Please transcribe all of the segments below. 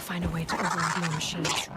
find a way to override more machines.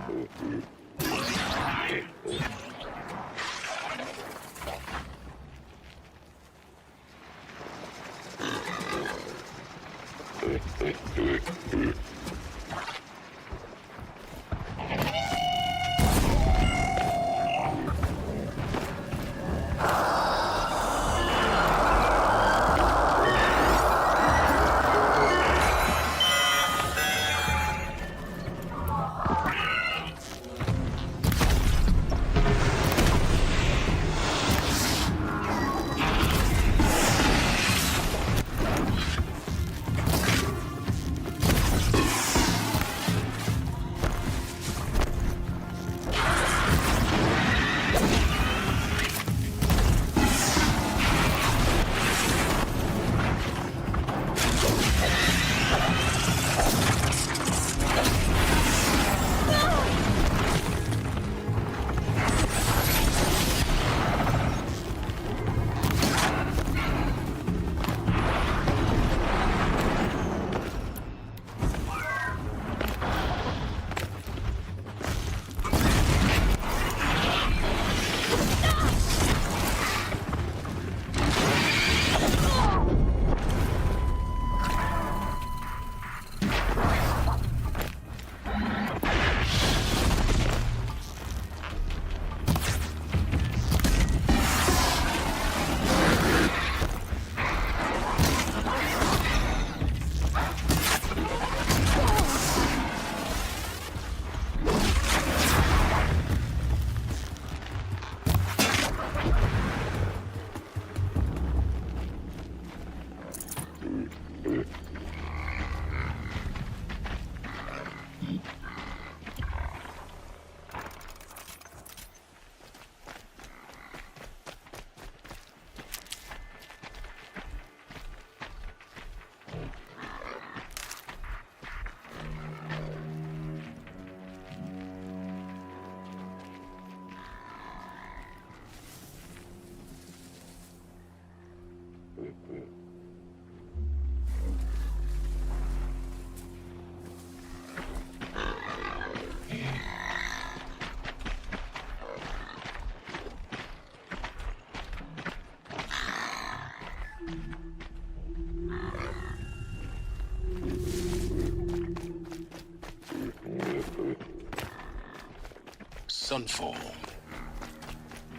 Sunfall.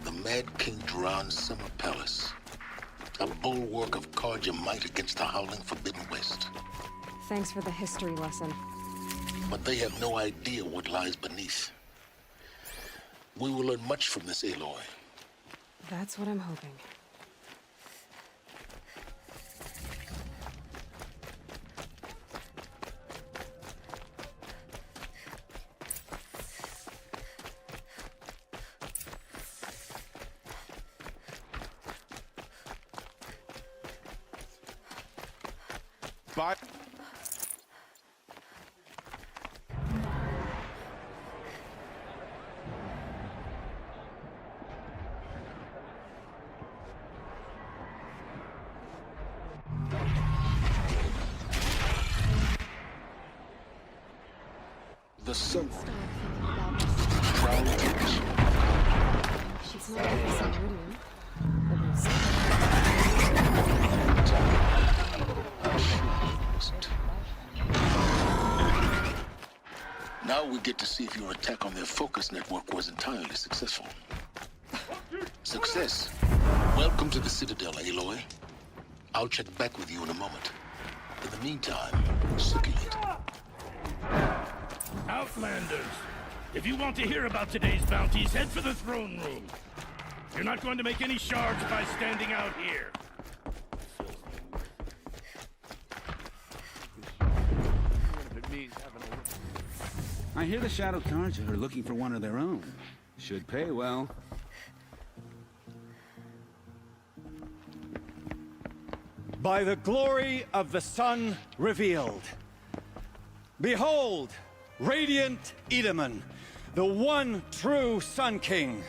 The Mad King Duran's summer palace. A bulwark of Carja might against the howling Forbidden West. Thanks for the history lesson. But they have no idea what lies beneath. We will learn much from this, Aloy. That's what I'm hoping. Bye. The sun. Crown Edge. She's not like this Iridium. At least. Now we get to see if your attack on their focus network was entirely successful. Success. Welcome to the Citadel, Aloy. I'll check back with you in a moment. In the meantime, circulate. Outlanders, if you want to hear about today's bounties, head for the throne room. You're not going to make any shards by standing out here. I hear the Shadow Carja are looking for one of their own. Should pay well. By the glory of the sun revealed. Behold, radiant Edaman, the one true Sun King.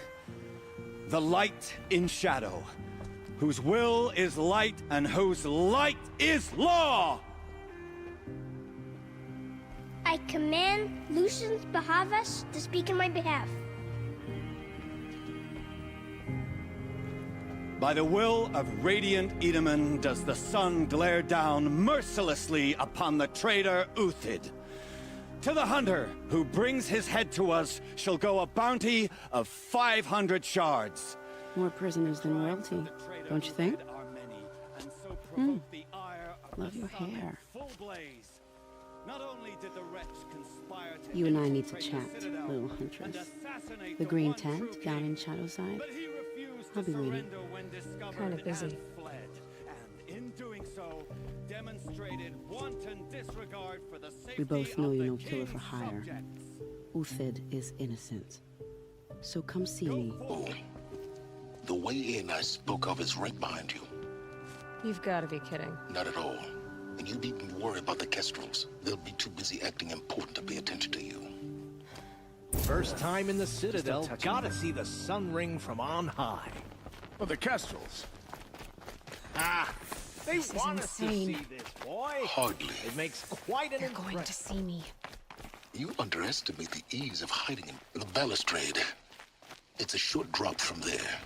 The light in shadow, whose will is light and whose light is law! I I command Lucius Bahavas to speak in my behalf. By the will of Radiant Edaman does the sun glare down mercilessly upon the traitor Uthid. To the hunter who brings his head to us shall go a bounty of 500 shards. More prisoners than royalty, don't you think? Love your hair. Not only did the wretch conspire to You and I need to chat, little huntress. The green tent down in Shadowside. but he refused I'll to be waiting. surrender when discovered Kinda busy. and fled. And in doing so, demonstrated wanton disregard for the safety We both know of you're the no killer for king's hire. subjects. Uthid is innocent. So come see me. Oh, the way in I spoke of is right behind you. You've got to be kidding. Not at all. And you needn't worry about the Kestrels. They'll be too busy acting important to pay attention to you. First time in the Citadel, gotta see the sun ring from on high. Oh, the Kestrels. Ah, they This is want us to insane. see this, boy. Hardly. It makes quite an They're going to impression. see me. You underestimate the ease of hiding in the balustrade. It's a short drop from there.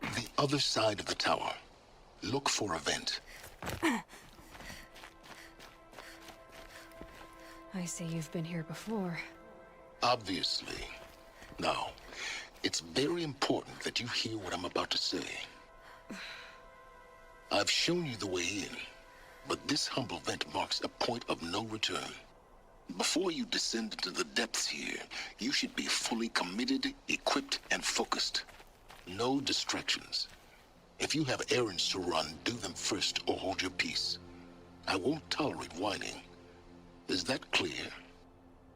The other side of the tower. Look for a vent. I see you've been here before. Obviously. Now, it's very important that you hear what I'm about to say. I've shown you the way in, but this humble vent marks a point of no return. Before you descend into the depths here, you should be fully committed, equipped, and focused. No distractions. If you have errands to run, do them first or hold your peace. I won't tolerate whining. Is that clear?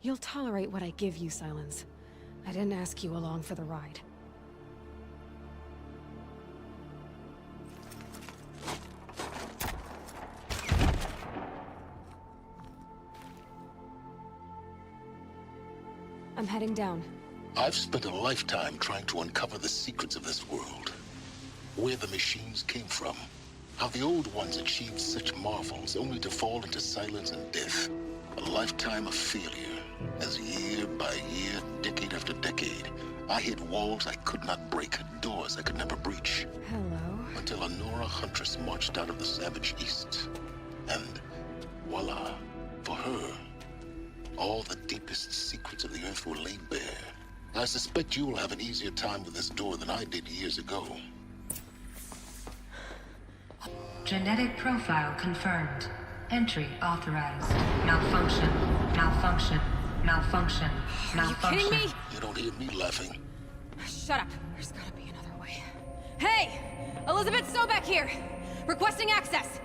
You'll tolerate what I give you, Silence. I didn't ask you along for the ride. I'm heading down. I've spent a lifetime trying to uncover the secrets of this world. Where the machines came from. How the old ones achieved such marvels only to fall into silence and death. A lifetime of failure. As year by year, decade after decade, I hit walls I could not break, doors I could never breach. Hello. Until a Nora huntress marched out of the savage east. And voila, for her, all the deepest secrets of the earth were laid bare. I suspect you will have an easier time with this door than I did years ago. Genetic profile confirmed. Entry authorized. Malfunction. Malfunction. Malfunction. Malfunction. Are you kidding me? You don't hear me laughing. Shut up. There's gotta be another way. Hey! Elizabeth Sobek here! Requesting access!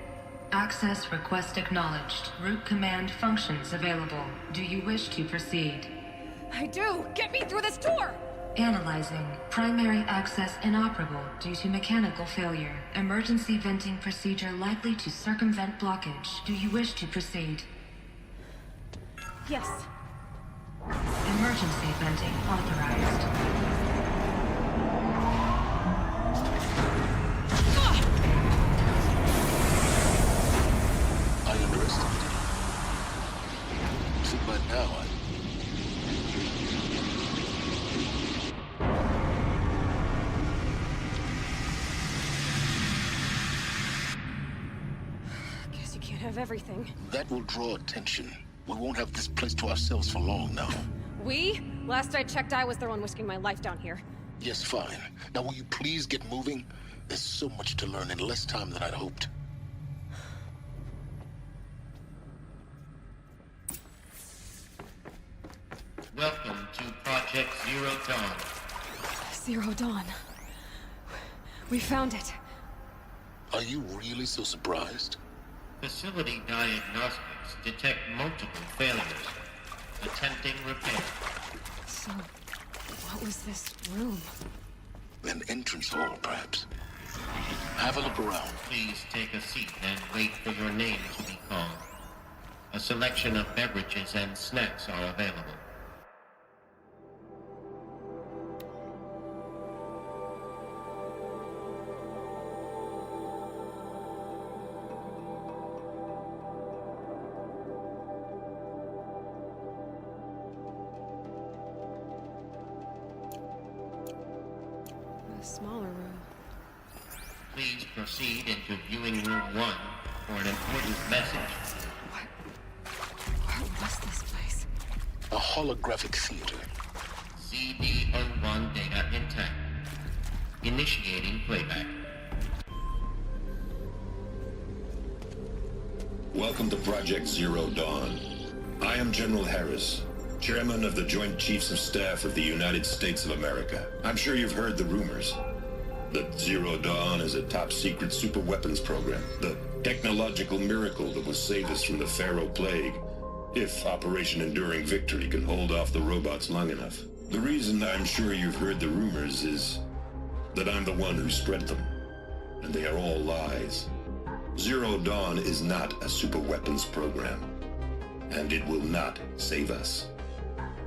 Access request acknowledged. Root command functions available. Do you wish to proceed? I do! Get me through this door! Analyzing. Primary access inoperable due to mechanical failure. Emergency venting procedure likely to circumvent blockage. Do you wish to proceed? Yes. Emergency venting authorized. I underestimated you. See, by now, Guess you can't have everything. that will draw attention. We won't have this place to ourselves for long now. We? Last I checked, I was the one risking my life down here. Yes, fine. Now, will you please get moving? There's so much to learn in less time than I'd hoped. Welcome to Project Zero Dawn. Zero Dawn. We found it. Are you really so surprised? Facility diagnostics robots detect multiple failures. Attempting repair. So, what was this room? An entrance hall, perhaps. Have a look around. Please take a seat and wait for your name to be called. A selection of beverages and snacks are available. A smaller room. Please proceed into viewing room 1 for an important message. What was this place? A holographic theater. CD01 data intact. Initiating playback. Welcome to Project Zero Dawn. I am General Harris, Chairman of the Joint Chiefs of Staff of the United States of America. I'm sure you've heard the rumors that Zero Dawn is a top-secret super-weapons program, the technological miracle that will save us from the Pharaoh Plague, if Operation Enduring Victory can hold off the robots long enough. The reason I'm sure you've heard the rumors is that I'm the one who spread them, and they are all lies. Zero Dawn is not a super-weapons program, and it will not save us.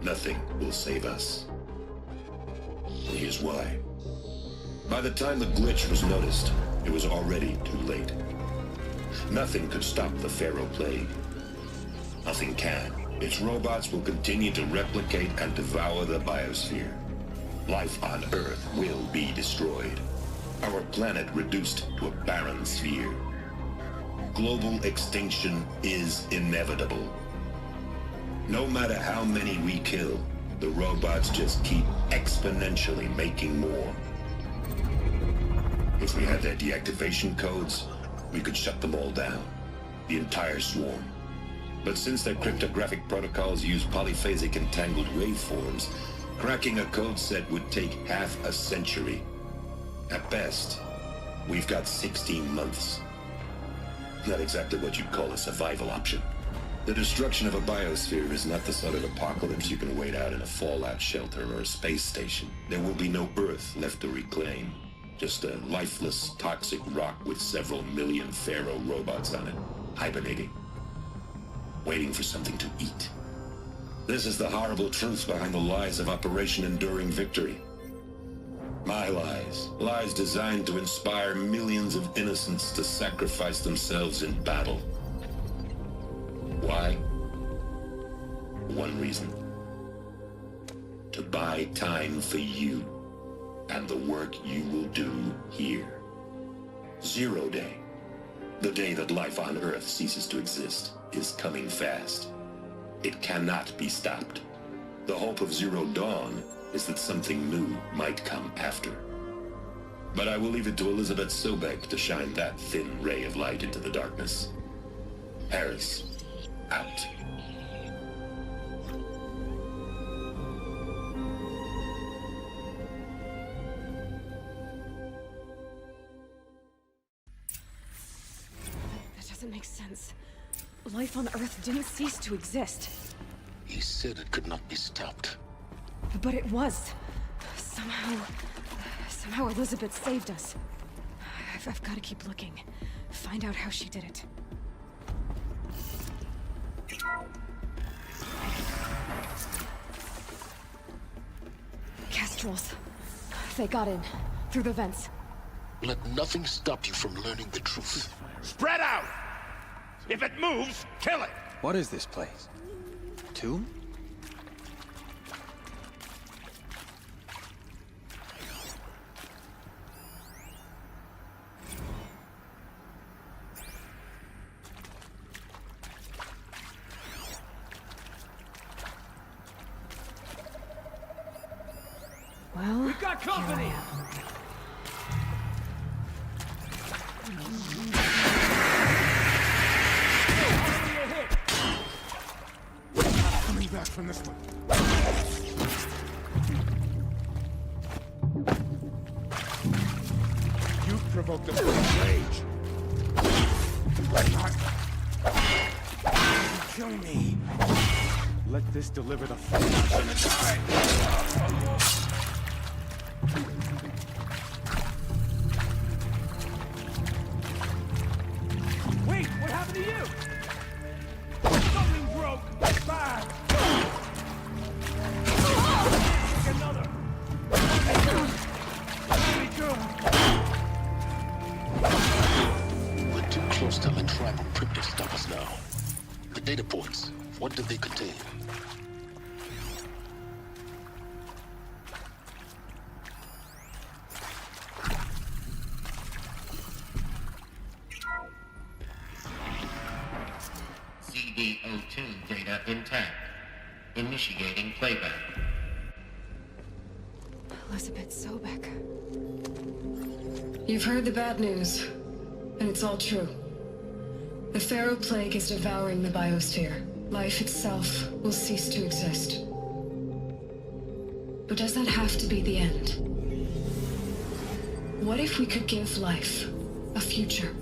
Nothing will save us. Here's why. By the time the glitch was noticed, it was already too late. Nothing could stop the Pharaoh Plague. Nothing can. Its robots will continue to replicate and devour the biosphere. Life on Earth will be destroyed. Our planet reduced to a barren sphere. Global extinction is inevitable. No matter how many we kill, the robots just keep exponentially making more. If we had their deactivation codes, we could shut them all down. The entire swarm. But since their cryptographic protocols use polyphasic entangled waveforms, cracking a code set would take half a century. At best, we've got 16 months. Not exactly what you'd call a survival option. The destruction of a biosphere is not the sort of apocalypse you can wait out in a fallout shelter or a space station. There will be no Earth left to reclaim. Just a lifeless, toxic rock with several million Pharaoh robots on it, hibernating, waiting for something to eat. This is the horrible truth behind the lies of Operation Enduring Victory. My lies. Lies designed to inspire millions of innocents to sacrifice themselves in battle. Why? One reason. To buy time for you and the work you will do here. Zero Day, the day that life on Earth ceases to exist, is coming fast. It cannot be stopped. The hope of Zero Dawn is that something new might come after. But I will leave it to Elizabeth Sobek to shine that thin ray of light into the darkness. Harris, out. That doesn't make sense. Life on Earth didn't cease to exist. He said it could not be stopped. But it was. Somehow Elizabeth saved us. I've got to keep looking. Find out how she did it. Kestrels. They got in. Through the vents. Let nothing stop you from learning the truth. Spread out! If it moves, kill it! What is this place? A tomb? Well, We've got company! Coming back from this one. You provoked the rage. kill me. Let this deliver the flash and the tide. Wait, what happened to you? Something broke. Bad. Another. Very good. We're too close to the tribal crypt to stop us now. The data points, what do they contain? CD02 data intact. Initiating playback. Elizabeth Sobek. You've heard the bad news, and it's all true. The Pharaoh Plague is devouring the biosphere. Life itself will cease to exist. But does that have to be the end? What if we could give life a future?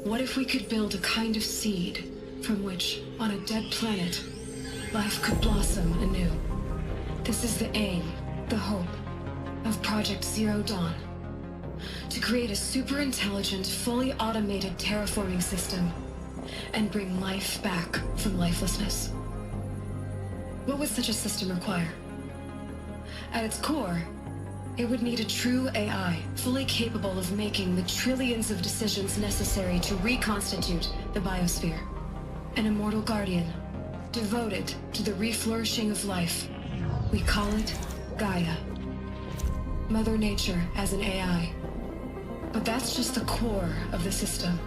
What if we could build a kind of seed from which, on a dead planet, life could blossom anew? This is the aim, the hope, of Project Zero Dawn. To create a super-intelligent, fully automated terraforming system and bring life back from lifelessness. What would such a system require? At its core, it would need a true AI, fully capable of making the trillions of decisions necessary to reconstitute the biosphere. An immortal guardian, devoted to the reflourishing of life. We call it Gaia. Mother Nature as an AI. But that's just the core of the system.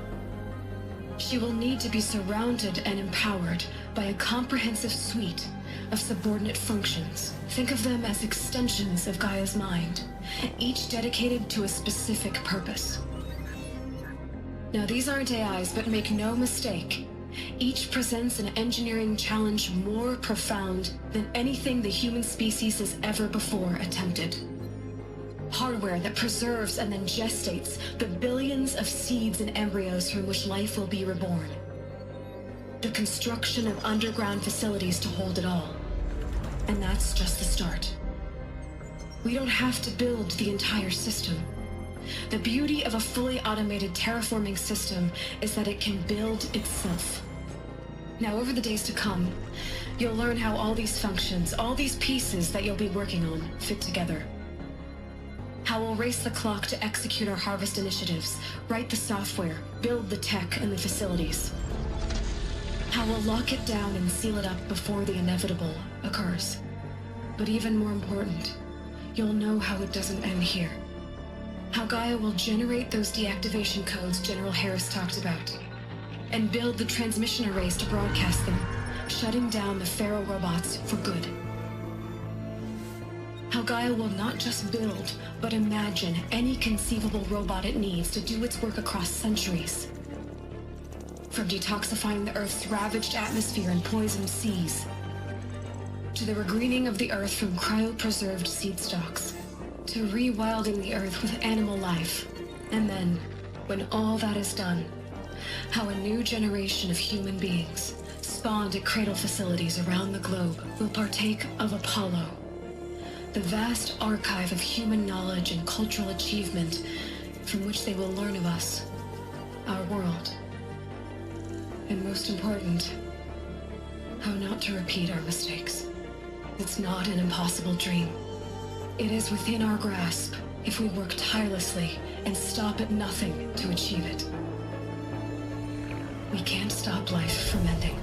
She will need to be surrounded and empowered by a comprehensive suite of subordinate functions. Think of them as extensions of Gaia's mind, each dedicated to a specific purpose. Now, these aren't AIs, but make no mistake, each presents an engineering challenge more profound than anything the human species has ever before attempted. Hardware that preserves and then gestates the billions of seeds and embryos from which life will be reborn. The construction of underground facilities to hold it all. And that's just the start. We don't have to build the entire system. The beauty of a fully automated terraforming system is that it can build itself. Now, over the days to come, you'll learn how all these functions, all these pieces that you'll be working on, fit together. How we'll race the clock to execute our harvest initiatives, write the software, build the tech and the facilities. How we'll lock it down and seal it up before the inevitable occurs. But even more important, you'll know how it doesn't end here. How Gaia will generate those deactivation codes General Harris talked about, and build the transmission arrays to broadcast them, shutting down the Pharaoh robots for good. How Gaia will not just build, but imagine any conceivable robot it needs to do its work across centuries. From detoxifying the Earth's ravaged atmosphere and poisoned seas, to the regreening of the Earth from cryopreserved seed stalks, to rewilding the Earth with animal life. And then, when all that is done, how a new generation of human beings, spawned at cradle facilities around the globe, will partake of Apollo, the vast archive of human knowledge and cultural achievement from which they will learn of us, our world. And most important, how not to repeat our mistakes. It's not an impossible dream. It is within our grasp if we work tirelessly and stop at nothing to achieve it. We can't stop life from ending.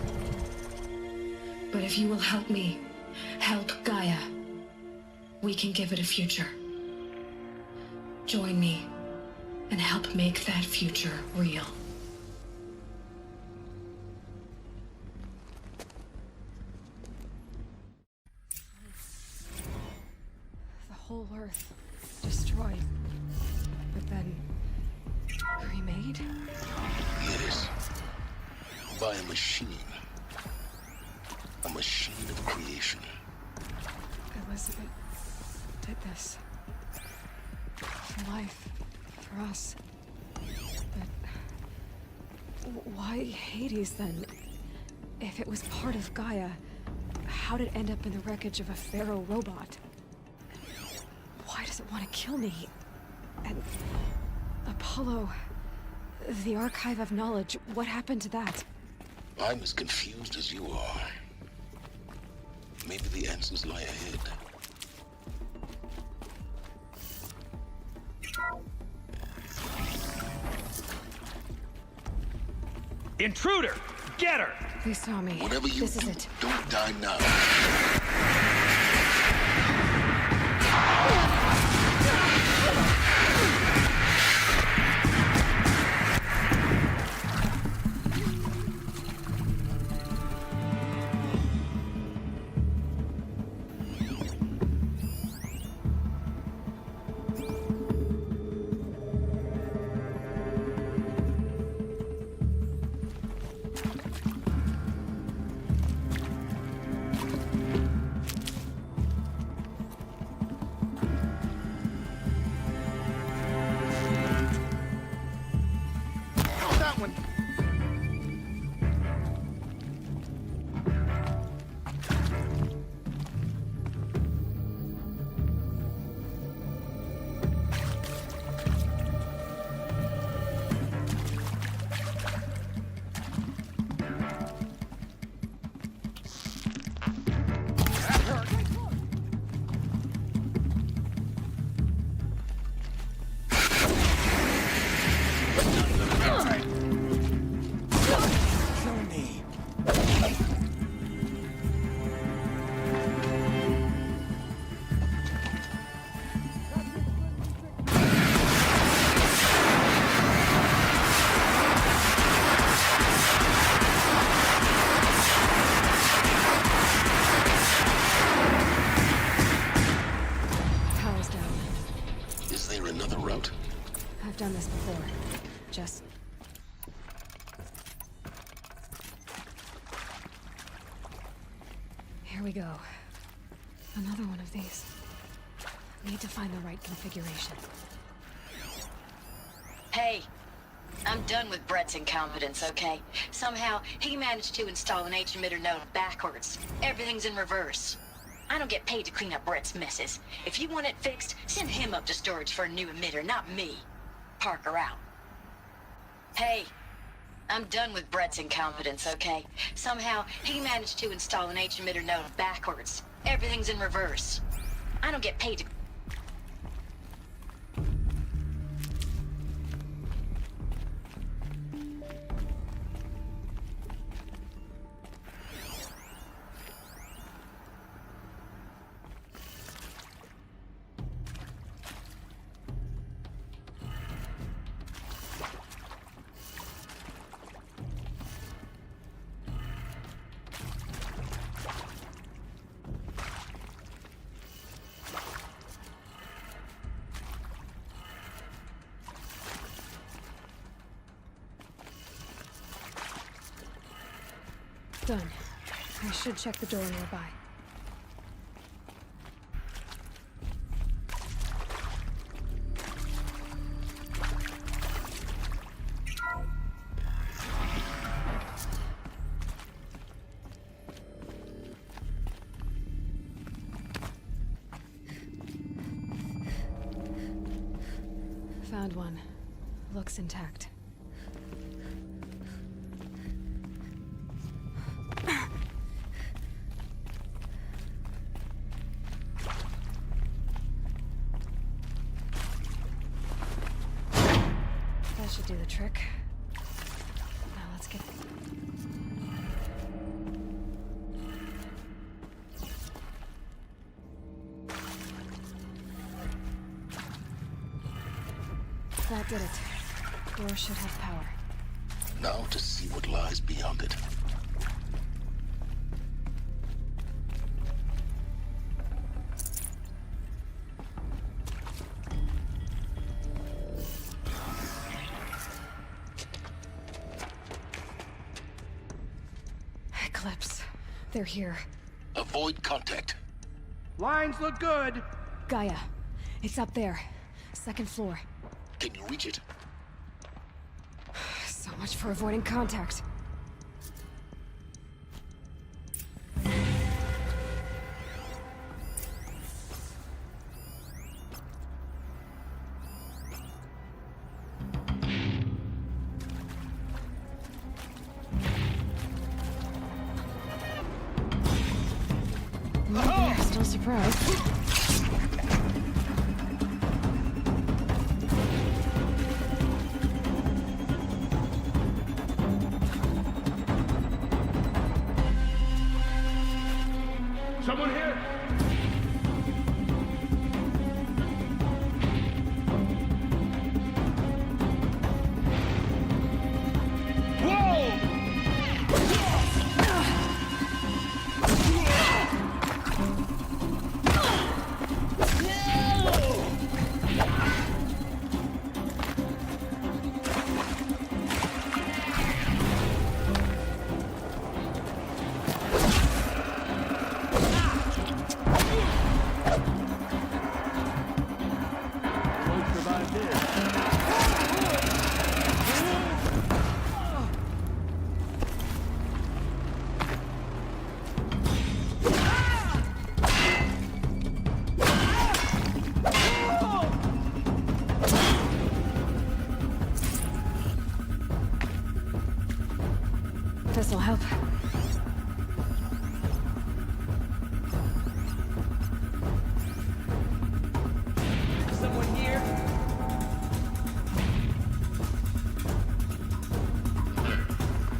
But if you will help me, help Gaia, we can give it a future. Join me and help make that future real. The whole Earth destroyed, but then remade? Yes. By a machine. A machine of creation. Elizabeth did this. For life. For us. But why Hades then? If it was part of Gaia, how did it end up in the wreckage of a Pharaoh robot? Why does it want to kill me? And Apollo, the Archive of Knowledge, what happened to that? I'm as confused as you are. Maybe the answers lie ahead. Intruder! Get her! They saw me. Whatever you This do, is it. don't die now. That one! That hurt! Kill me. Power's down. Is there another route? I've done this before. Just... Here we go. Another one of these. Need to find the right configuration. Hey, I'm done with Brett's incompetence, okay? Somehow, he managed to install an H-emitter node backwards. Everything's in reverse. I don't get paid to clean up Brett's messes. If you want it fixed, send him up to storage for a new emitter, not me. Parker out. Hey, I'm done with Brett's incompetence, okay? Somehow, he managed to install an H-emitter node backwards. Everything's in reverse. I don't get paid to... Done. I should check the door nearby. Found one. Looks intact. That should do the trick. Now let's get... That did it. Door should have power. Now to see what lies beyond it. Eclipse. They're here. Avoid contact. Lines look good! Gaia. It's up there. Second floor. Can you reach it? So much for avoiding contact. surprised. Someone here? This'll help. Someone here?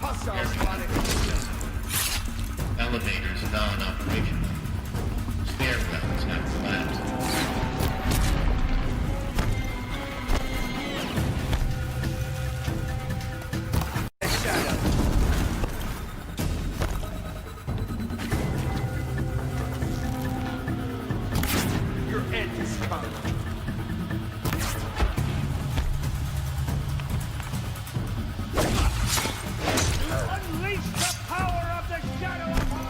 Hostile spotted. Elevators non-operational. Stairwells have collapsed. Your end is coming. Unleash the power of the shadow upon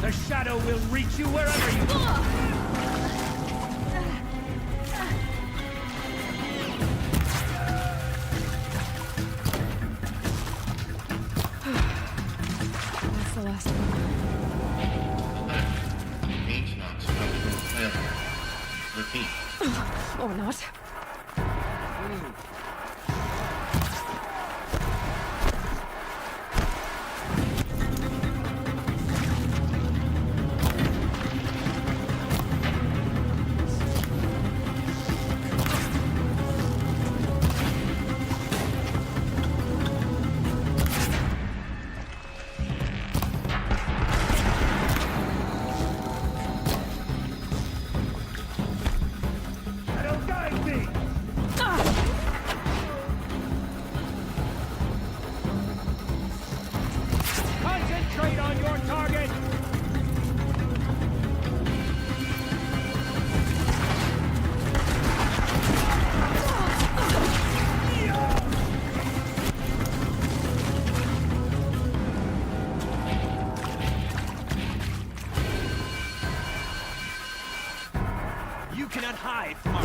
the shadow will reach you wherever you go. That's the last one. H-knock structural failure. Repeat. Or not. Shadow guide me! Concentrate on your target! You cannot hide from our...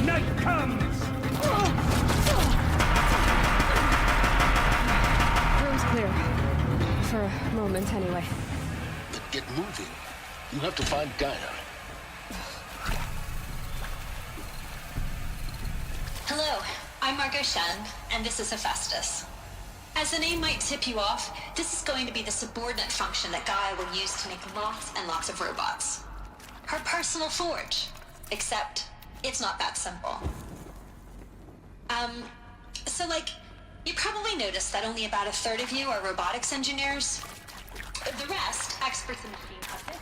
Night comes! Room's clear. For a moment, anyway. Then get moving. You have to find Gaia. Hello, I'm Margot Shen, and this is Hephaestus. As the name might tip you off, this is going to be the subordinate function that Gaia will use to make lots and lots of robots. Her personal forge. Except, it's not that simple. You probably noticed that only about a third of you are robotics engineers. The rest, experts in machine cognition.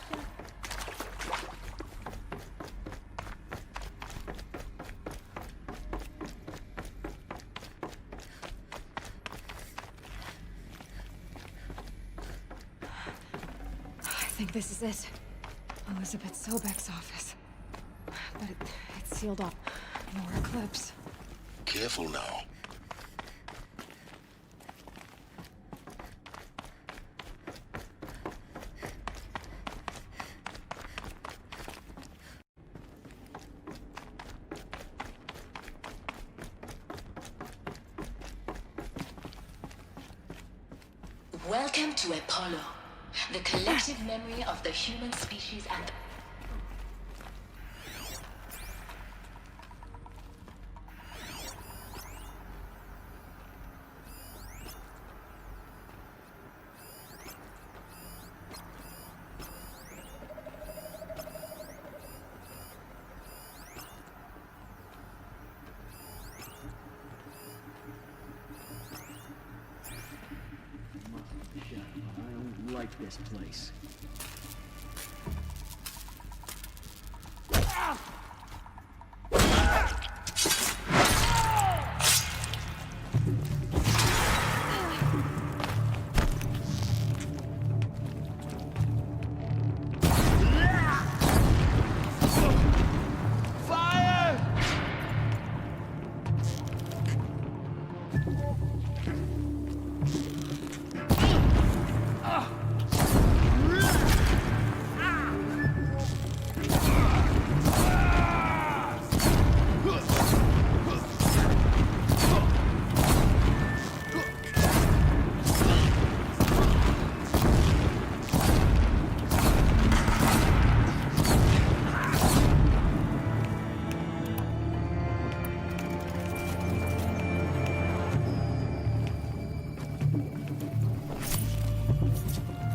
I think this is it. Elizabeth Sobek's office. But it's sealed up. More eclipse. Careful now. Welcome to Apollo, the collective memory of the human species and I don't like this place.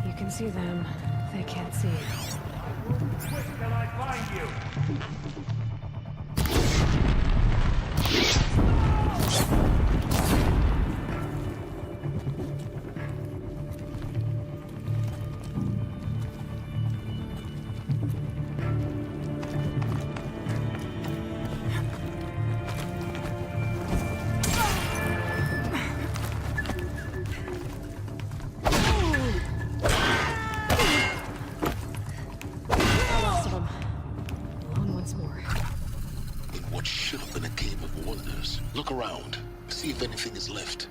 You can see them. They can't see you. Quick till I find you. Lots of them. Alone once more. In what should have been a game of wonders. Look around. See if anything is left.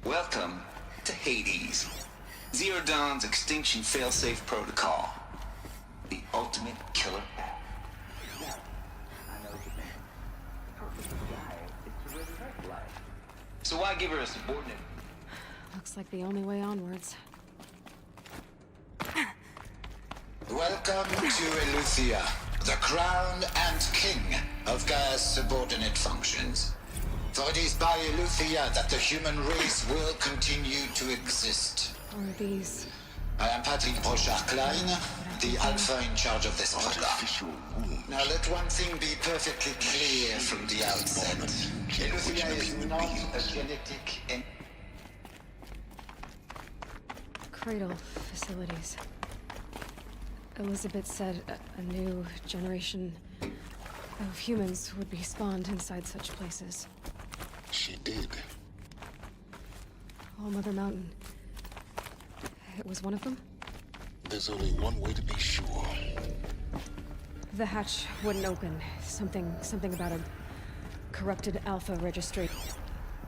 Welcome to Hades. Zero Dawn's extinction failsafe protocol. The ultimate killer app. So why give her a subordinate? Looks like the only way onwards. Welcome to Eleuthia, the crown and king of Gaia's subordinate functions. For it is by Eleuthia that the human race will continue to exist. Are these... I am Patrick Brochard-Klein, the Alpha in charge of this program. Now let one thing be perfectly clear from the outset. Eleuthia is not a genetic entity. Cradle facilities. Elizabeth said a new generation of humans would be spawned inside such places. She did. All Mother Mountain. It was one of them? There's only one way to be sure. The hatch wouldn't open. Something about a corrupted Alpha registry.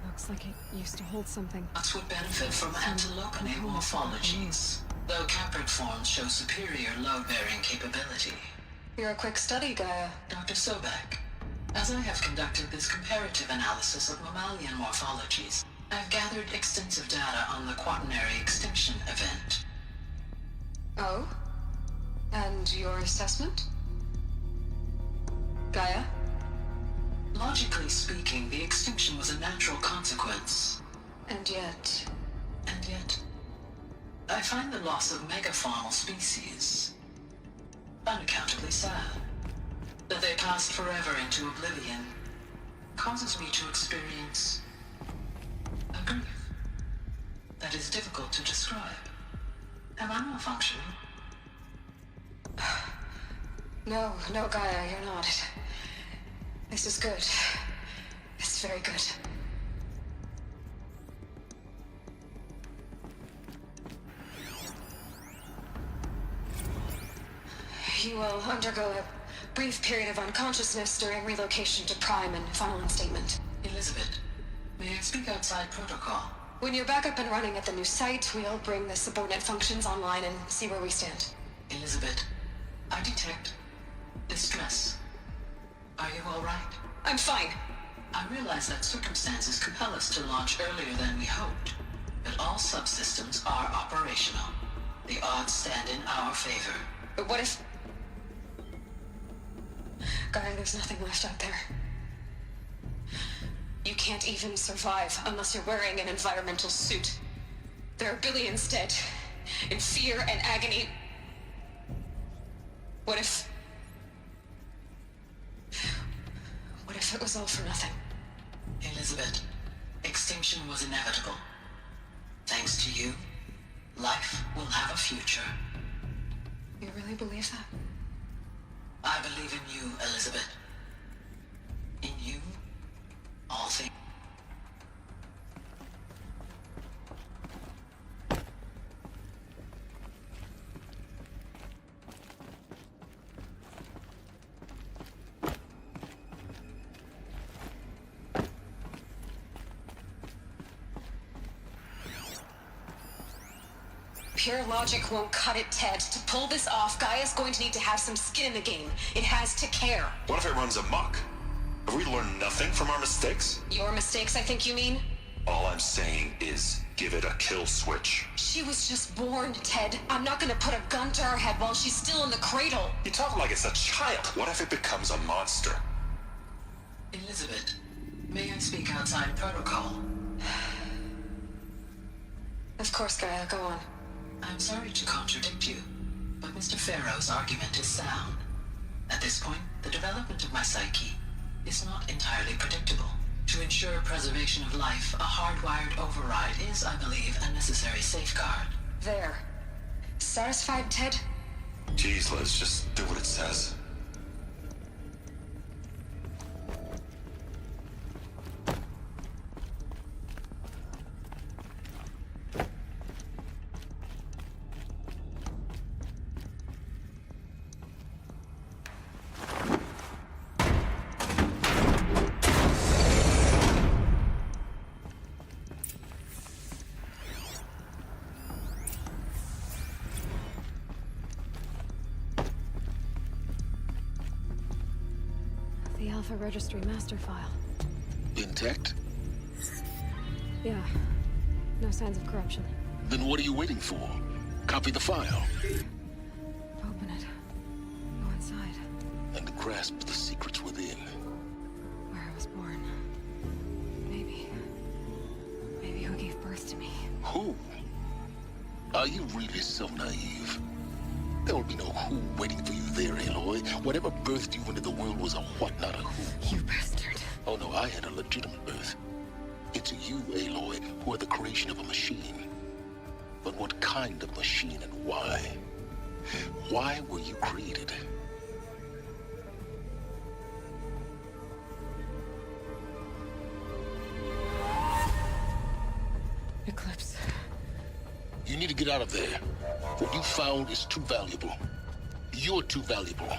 Looks like it used to hold something. Nuts would benefit from antilogonate morphologies, though caprid forms show superior load-bearing capability. You're a quick study, Gaia. Dr. Sobek, as I have conducted this comparative analysis of mammalian morphologies, I've gathered extensive data on the quaternary extinction event. Oh? And your assessment? Gaia? Logically speaking, the extinction was a natural consequence. And yet, I find the loss of megafaunal species unaccountably sad. That they passed forever into oblivion causes me to experience a grief that is difficult to describe. Am I malfunctioning? No, no, Gaia, you're not. This is good. It's very good. You will undergo a brief period of unconsciousness during relocation to Prime and final instatement. Elizabeth, may I speak outside protocol? When you're back up and running at the new site, we'll bring the subordinate functions online and see where we stand. Elizabeth, I detect distress. Are you all right? I'm fine. I realize that circumstances compel us to launch earlier than we hoped, but all subsystems are operational. The odds stand in our favor. But what if... Gaia, there's nothing left out there. You can't even survive unless you're wearing an environmental suit. There are billions dead, in fear and agony. What if it was all for nothing? Elizabeth, extinction was inevitable. Thanks to you, life will have a future. You really believe that? I believe in you, Elizabeth. In you, all things. Pure logic won't cut it, Ted. To pull this off, Gaia's going to need to have some skin in the game. It has to care. What if it runs amok? Have we learned nothing from our mistakes? Your mistakes, I think you mean? All I'm saying is, give it a kill switch. She was just born, Ted. I'm not gonna put a gun to her head while she's still in the cradle. You talk like it's a child. What if it becomes a monster? Elizabeth, may I speak outside protocol? Of course, Gaia, go on. I'm sorry to contradict you, but Mr. Farrow's argument is sound. At this point, the development of my psyche is not entirely predictable. To ensure preservation of life, a hardwired override is, I believe, a necessary safeguard. There. Satisfied, Ted? Jeez, Liz, just do what it says. The Alpha Registry master file. Intact? Yeah. No signs of corruption. Then what are you waiting for? Copy the file. Open it. Go inside. And grasp the secrets within. Where I was born. Maybe who gave birth to me. Who? Are you really so naive? There will be no who waiting for you there, Aloy. Whatever birthed you into the world was a what, not a who. You bastard. Oh no, I had a legitimate birth. It's you, Aloy, who are the creation of a machine. But what kind of machine and why? Why were you created? Eclipse. You need to get out of there. What you found is too valuable. You're too valuable.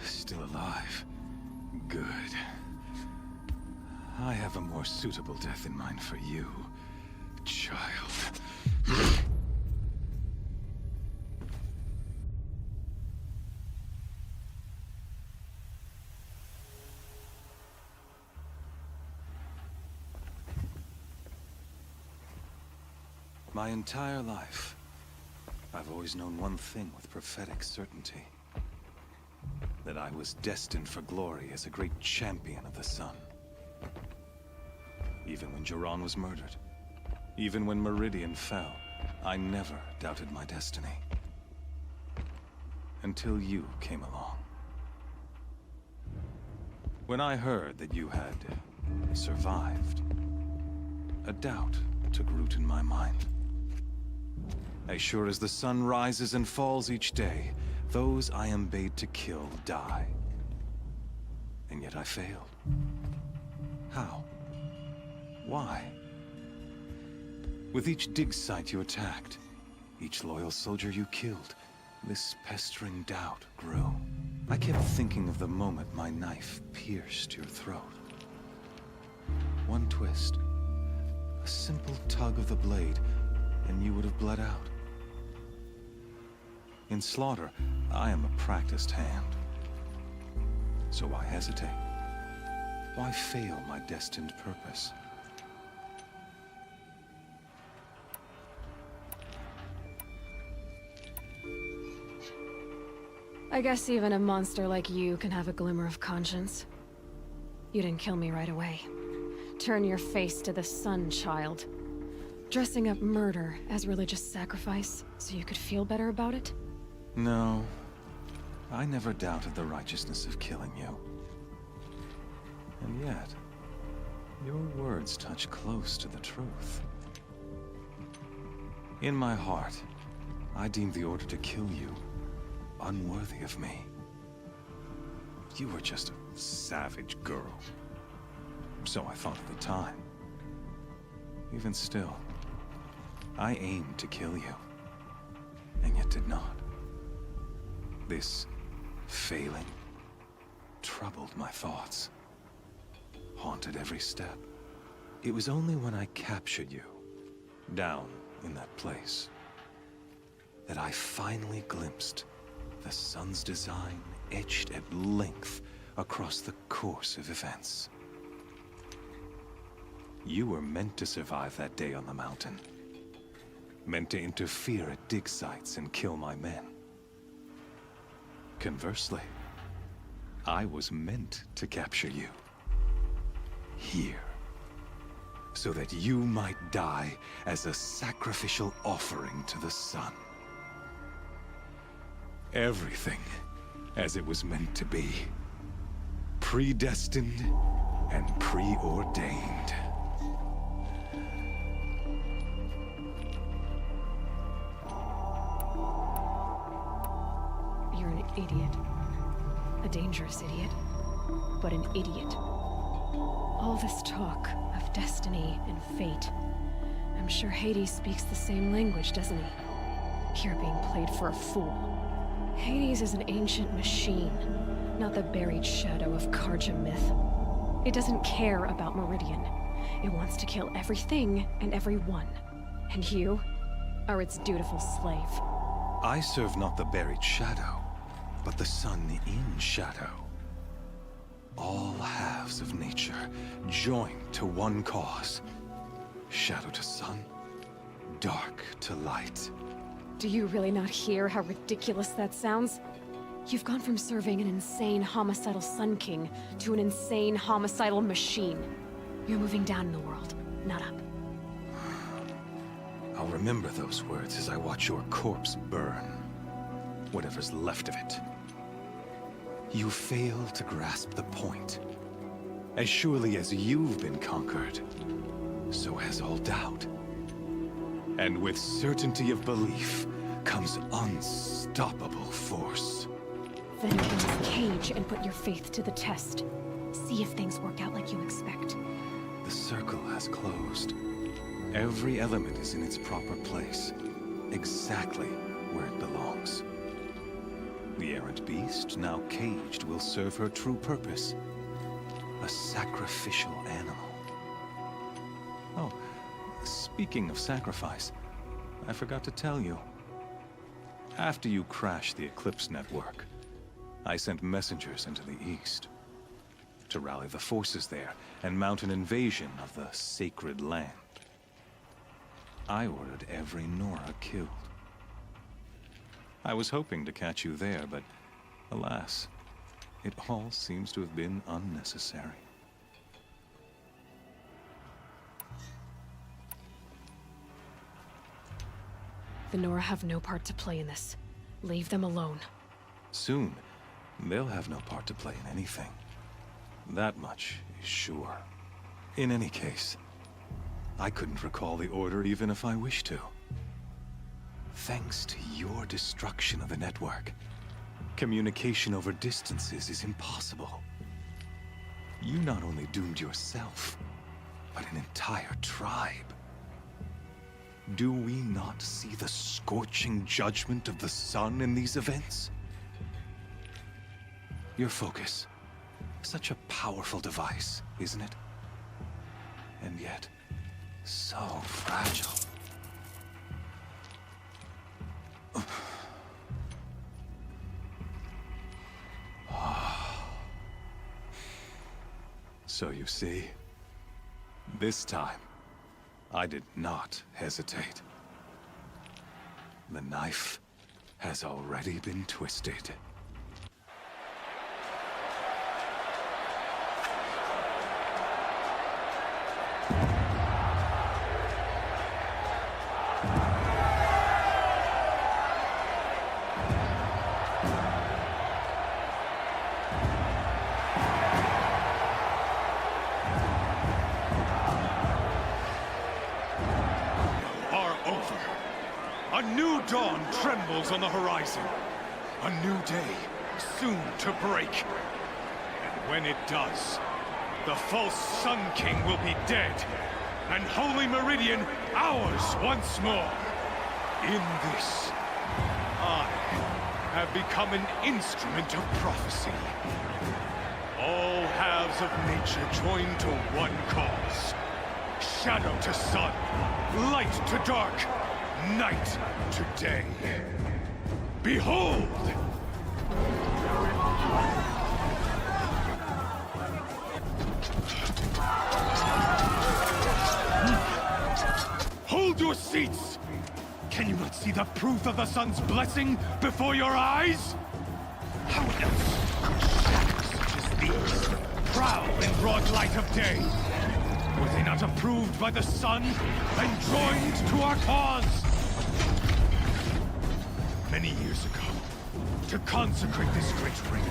Still alive. Good. I have a more suitable death in mind for you, child. My entire life, I've always known one thing with prophetic certainty. that I was destined for glory as a great champion of the sun. Even when Jiran was murdered, even when Meridian fell, I never doubted my destiny. Until you came along. When I heard that you had survived, a doubt took root in my mind. As sure as the sun rises and falls each day, those I am bade to kill die. And yet I failed. How? Why? With each dig site you attacked, each loyal soldier you killed, this pestering doubt grew. I kept thinking of the moment my knife pierced your throat. One twist, a simple tug of the blade, and you would have bled out. In slaughter, I am a practiced hand. So why hesitate? Why fail my destined purpose? I guess even a monster like you can have a glimmer of conscience. You didn't kill me right away. Turn your face to the sun, child. Dressing up murder as religious sacrifice so you could feel better about it? No. I never doubted the righteousness of killing you. And yet, your words touch close to the truth. In my heart, I deemed the order to kill you unworthy of me. You were just a savage girl. So I thought at the time. Even still, I aimed to kill you, and yet did not. This failing troubled my thoughts, haunted every step. It was only when I captured you, down in that place, that I finally glimpsed the sun's design etched at length across the course of events. You were meant to survive that day on the mountain. Meant to interfere at dig sites and kill my men. Conversely, I was meant to capture you. Here. So that you might die as a sacrificial offering to the sun. Everything as it was meant to be. Predestined and preordained. You're an idiot. A dangerous idiot. But an idiot. All this talk of destiny and fate. I'm sure Hades speaks the same language, doesn't he? You're being played for a fool. Hades is an ancient machine, not the buried shadow of Karja myth. It doesn't care about Meridian. It wants to kill everything and everyone. And you are its dutiful slave. I serve not the buried shadow, but the sun in shadow. All halves of nature joined to one cause. Shadow to sun, dark to light. Do you really not hear how ridiculous that sounds? You've gone from serving an insane homicidal Sun King to an insane homicidal machine. You're moving down in the world, not up. I'll remember those words as I watch your corpse burn. Whatever's left of it. You fail to grasp the point. As surely as you've been conquered, so has all doubt. And with certainty of belief comes unstoppable force. Then get in this cage and put your faith to the test. See if things work out like you expect. The circle has closed. Every element is in its proper place, exactly where it belongs. The errant beast, now caged, will serve her true purpose. A sacrificial animal. Oh, speaking of sacrifice, I forgot to tell you. After you crashed the Eclipse network, I sent messengers into the east to rally the forces there and mount an invasion of the sacred land. I ordered every Nora killed. I was hoping to catch you there, but alas, It all seems to have been unnecessary. The Nora have no part to play in this. Leave them alone. Soon, they'll have no part to play in anything. That much is sure. In any case, I couldn't recall the Order even if I wished to. Thanks to your destruction of the network, communication over distances is impossible. You not only doomed yourself, but an entire tribe. Do we not see the scorching judgment of the sun in these events? Your focus. Such a powerful device, isn't it? And yet, so fragile. So you see, this time, I did not hesitate. The knife has already been twisted. A new dawn trembles on the horizon. A new day, soon to break. And when it does, the false Sun King will be dead, and Holy Meridian ours once more. In this, I have become an instrument of prophecy. All halves of nature join to one cause. Shadow to sun, light to dark, night to day. Behold! Hold your seats! Can you not see the proof of the sun's blessing before your eyes? How else could shadows such as these prowl in broad light of day? Were they not approved by the sun and joined to our cause? Many years ago, to consecrate this great ring,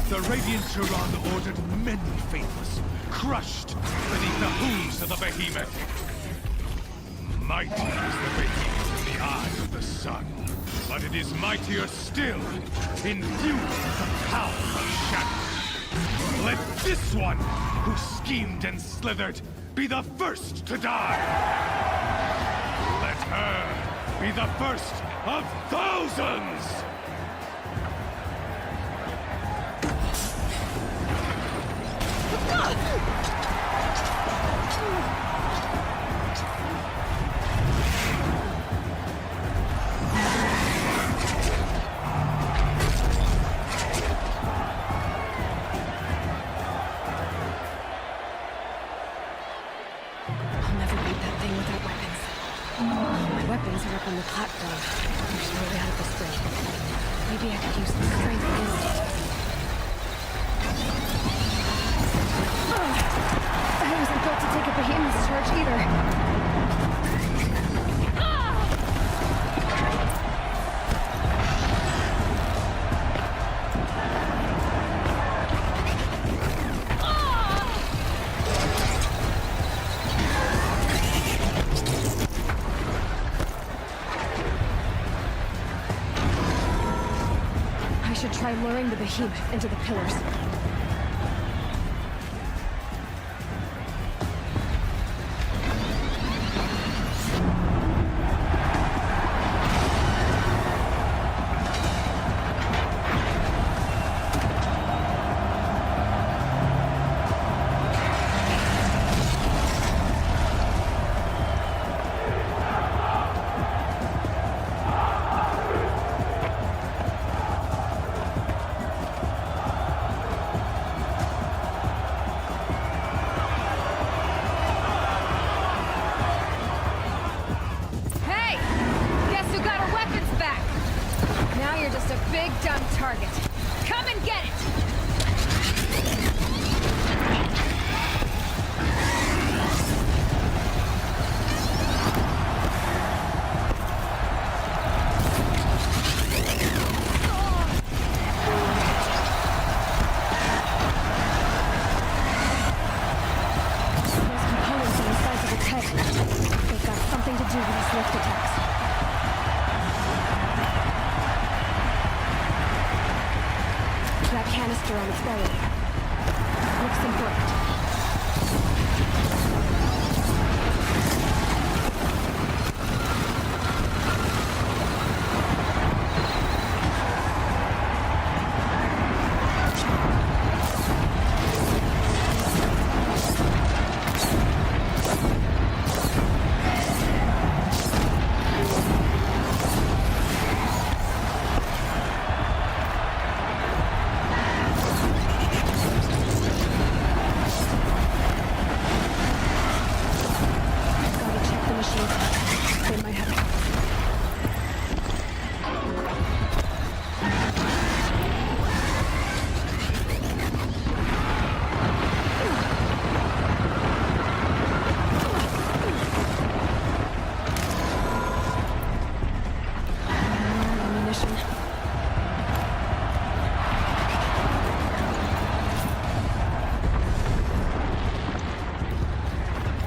the Radiant Turan ordered many faithless, crushed beneath the hooves of the behemoth. Mighty is the behemoth in the eye of the sun, but it is mightier still, infused with the power of shadow. Let this one, who schemed and slithered, be the first to die! Let her be the first of thousands! Weapons are up on the platform. There's no way out of this thing. Maybe I could use the strength instinct. I wasn't built to take a behemoth's charge either. Try luring the behemoth into the pillars. Now you're just a big, dumb target. Come and get it! On its belly. Looks important.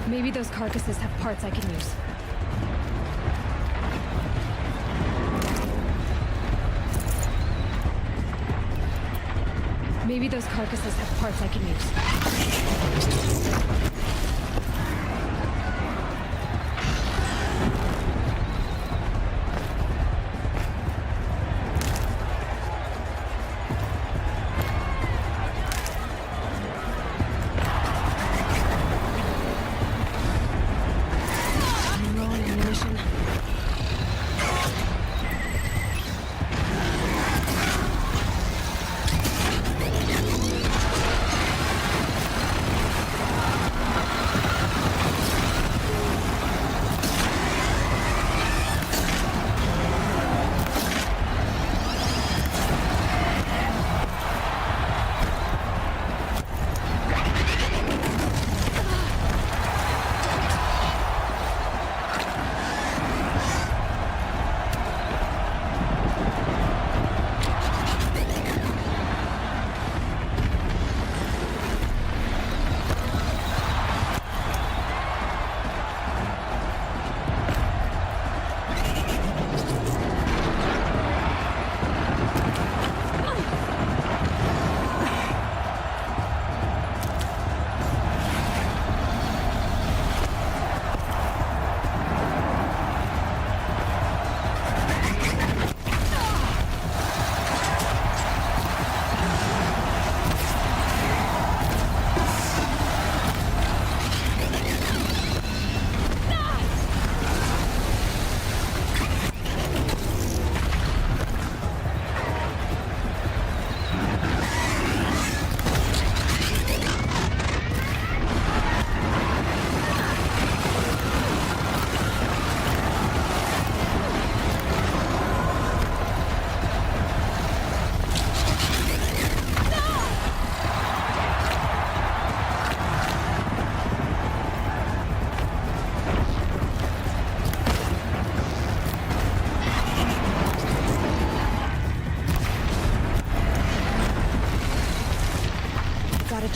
Maybe those carcasses have parts I can use. Maybe those carcasses have parts I can use.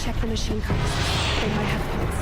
Check the machine carcasses. They might have parts.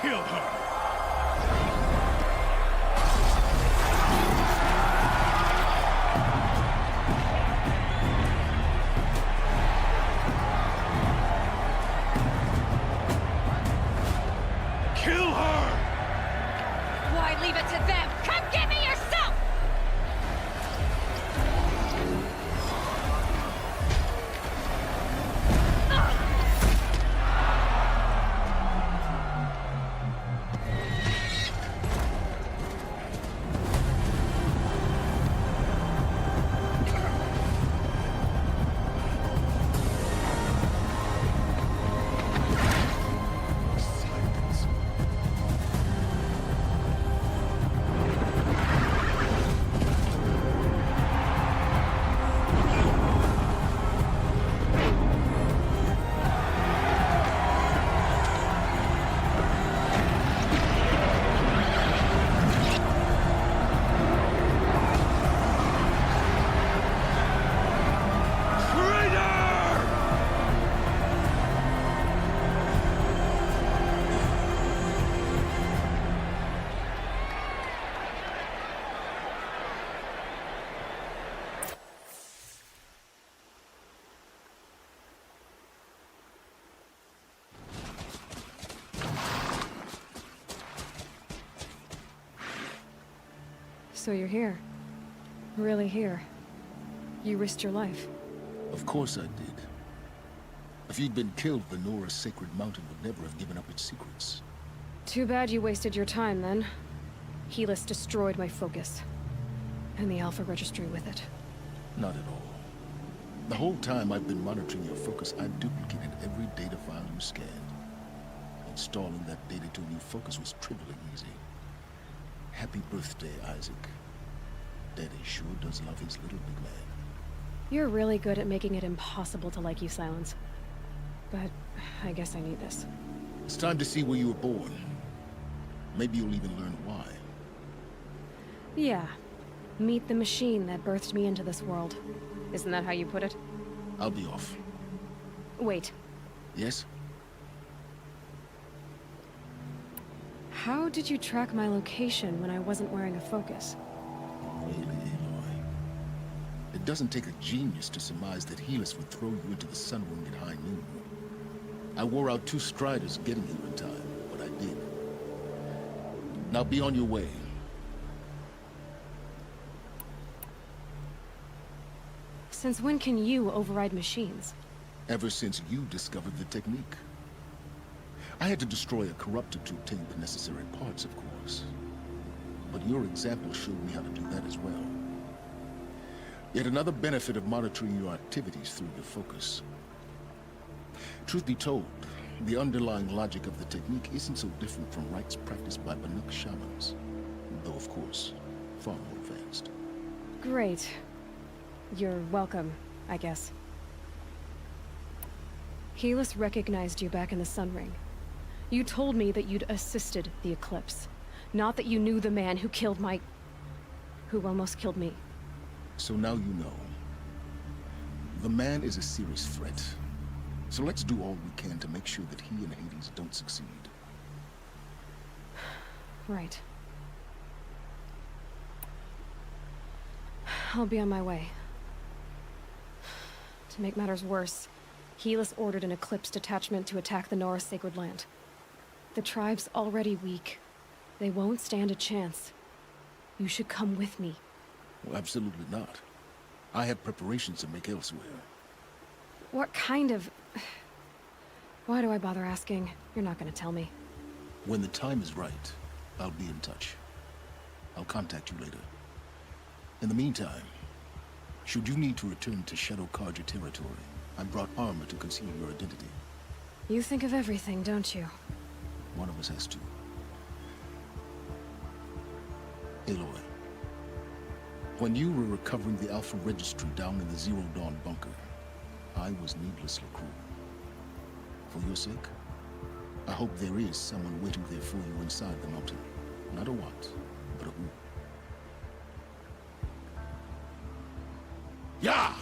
Kill her! Kill her! Why leave it to them? Come get me yourself! So you're here. Really here. You risked your life. Of course I did. If you'd been killed, the Nora's sacred mountain would never have given up its secrets. Too bad you wasted your time, then. Helis destroyed my focus. And the Alpha Registry with it. Not at all. The whole time I've been monitoring your focus, I've duplicated every data file you scanned. Installing that data to a new focus was trivially easy. Happy birthday, Isaac. Daddy sure does love his little big man. You're really good at making it impossible to like you, Silence. But I guess I need this. It's time to see where you were born. Maybe you'll even learn why. Yeah. Meet the machine that birthed me into this world. Isn't that how you put it? I'll be off. Wait. Yes? How did you track my location when I wasn't wearing a focus? Really, Aloy? It doesn't take a genius to surmise that Helis would throw you into the Sun Ring at high noon. I wore out 2 striders getting here in time, but I did. Now be on your way. Since when can you override machines? Ever since you discovered the technique. I had to destroy a corruptor to obtain the necessary parts, of course. But your example showed me how to do that as well. Yet another benefit of monitoring your activities through your focus. Truth be told, the underlying logic of the technique isn't so different from rites practiced by Banuk shamans. Though, of course, far more advanced. Great. You're welcome, I guess. Helis recognized you back in the Sun Ring. You told me that you'd assisted the Eclipse. Not that you knew the man who killed who almost killed me. So now you know. The man is a serious threat. So let's do all we can to make sure that he and Hades don't succeed. Right. I'll be on my way. To make matters worse, Helis ordered an Eclipse detachment to attack the Nora Sacred Land. The tribe's already weak. They won't stand a chance. You should come with me. Well, absolutely not. I have preparations to make elsewhere. What kind of... Why do I bother asking? You're not gonna tell me. When the time is right, I'll be in touch. I'll contact you later. In the meantime, should you need to return to Shadow Carja territory, I brought armor to conceal your identity. You think of everything, don't you? One of us has to. Aloy, when you were recovering the Alpha Registry down in the Zero Dawn bunker, I was needlessly cruel. For your sake, I hope there is someone waiting there for you inside the mountain. Not a what, but a who. Yeah!